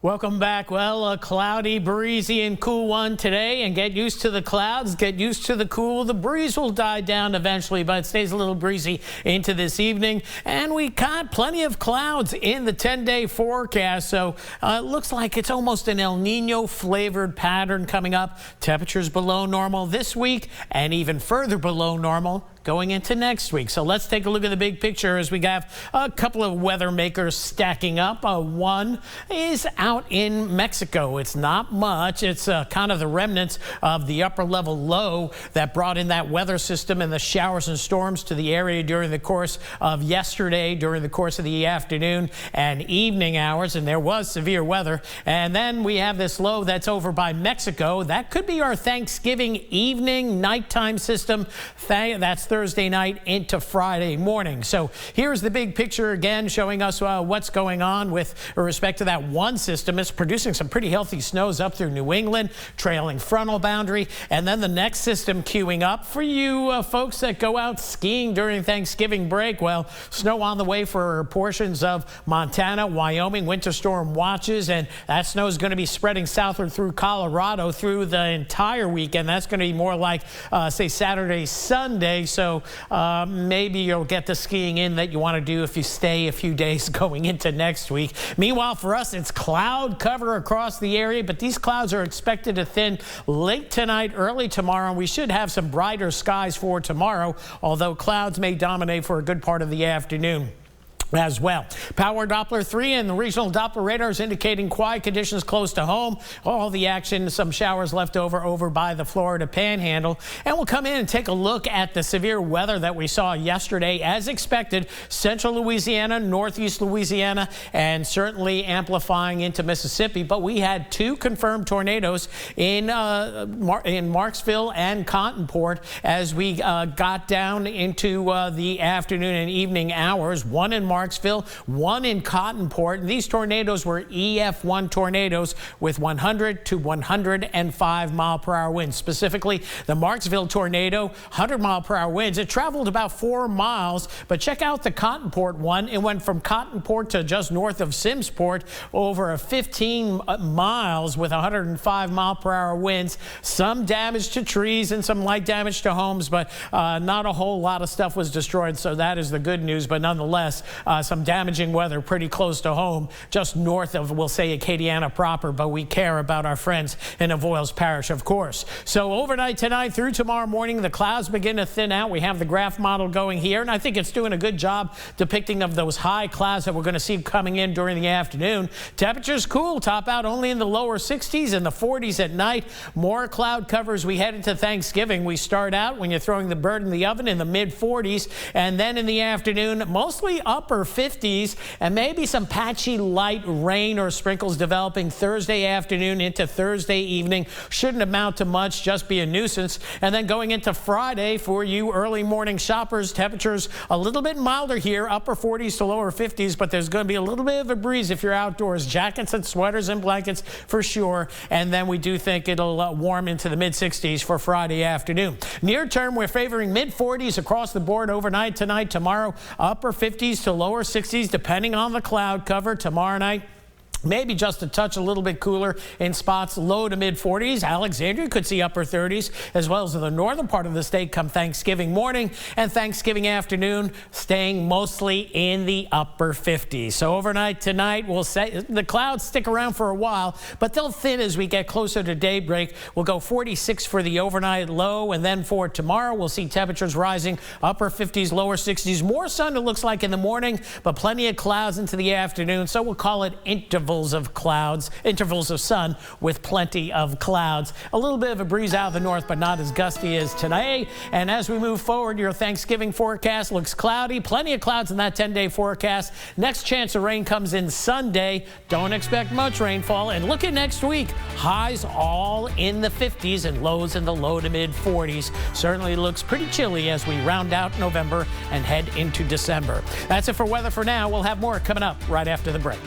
Welcome back. Well, a cloudy, breezy, and cool one today, and get used to the clouds, get used to the cool. The breeze will die down eventually, but it stays a little breezy into this evening. And we got plenty of clouds in the 10-day forecast, so it looks like it's almost an El Nino flavored pattern coming up. Temperatures below normal this week and even further below normal going into next week. So let's take a look at the big picture as we have a couple of weather makers stacking up. One is out in Mexico. It's not much. It's kind of the remnants of the upper level low that brought in that weather system and the showers and storms to the area during the course of yesterday, during the course of the afternoon and evening hours, and there was severe weather. And then we have this low that's over by Mexico. That could be our Thanksgiving evening nighttime system. That's Thursday night into Friday morning. So here's the big picture again, showing us what's going on with respect to that one system. It's producing some pretty healthy snows up through New England, trailing frontal boundary, and then the next system queuing up for you folks that go out skiing during Thanksgiving break. Well, snow on the way for portions of Montana, Wyoming, winter storm watches, and that snow is going to be spreading southward through Colorado through the entire weekend. That's going to be more like, say, Saturday, Sunday. So maybe you'll get the skiing in that you want to do if you stay a few days going into next week. Meanwhile, for us, it's cloud cover across the area, but these clouds are expected to thin late tonight, early tomorrow. We should have some brighter skies for tomorrow, although clouds may dominate for a good part of the afternoon as well. Power Doppler 3 and the regional Doppler radars indicating quiet conditions close to home. All the action, some showers left over by the Florida Panhandle. And we'll come in and take a look at the severe weather that we saw yesterday. As expected, central Louisiana, northeast Louisiana, and certainly amplifying into Mississippi. But we had two confirmed tornadoes in Marksville and Cottonport as we got down into the afternoon and evening hours. One in Marksville, one in Cottonport. And these tornadoes were EF1 tornadoes with 100 to 105 mile per hour winds. Specifically, the Marksville tornado, 100 mile per hour winds. It traveled about 4 miles, but check out the Cottonport one. It went from Cottonport to just north of Simmsport over 15 miles with 105 mile per hour winds. Some damage to trees and some light damage to homes, but not a whole lot of stuff was destroyed. So that is the good news, but nonetheless, some damaging weather pretty close to home, just north of, we'll say, Acadiana proper, but we care about our friends in Avoyelles Parish, of course. So overnight tonight through tomorrow morning, the clouds begin to thin out. We have the graph model going here, and I think it's doing a good job depicting of those high clouds that we're going to see coming in during the afternoon. Temperatures cool, top out only in the lower 60s and the 40s at night. More cloud cover as we head into Thanksgiving. We start out, when you're throwing the bird in the oven, in the mid 40s, and then in the afternoon, mostly upper 50s, and maybe some patchy light rain or sprinkles developing Thursday afternoon into Thursday evening. Shouldn't amount to much, just be a nuisance. And then going into Friday for you early morning shoppers, temperatures a little bit milder here, upper 40s to lower 50s, but there's going to be a little bit of a breeze if you're outdoors. Jackets and sweaters and blankets for sure. And then we do think it'll warm into the mid 60s for Friday afternoon. Near term, we're favoring mid 40s across the board overnight tonight, tomorrow, upper 50s to lower 60s depending on the cloud cover. Tomorrow night, maybe just a touch a little bit cooler in spots, low to mid 40s. Alexandria could see upper 30s, as well as the northern part of the state come Thanksgiving morning, and Thanksgiving afternoon staying mostly in the upper 50s. So overnight tonight, we'll say the clouds stick around for a while, but they'll thin as we get closer to daybreak. We'll go 46 for the overnight low, and then for tomorrow, we'll see temperatures rising, upper 50s, lower 60s. More sun, it looks like, in the morning, but plenty of clouds into the afternoon. So we'll call it intervals of clouds, intervals of sun with plenty of clouds. A little bit of a breeze out of the north, but not as gusty as today. And as we move forward, your Thanksgiving forecast looks cloudy. Plenty of clouds in that 10-day forecast. Next chance of rain comes in Sunday. Don't expect much rainfall. And look at next week. Highs all in the 50s and lows in the low to mid 40s. Certainly looks pretty chilly as we round out November and head into December. That's it for weather for now. We'll have more coming up right after the break.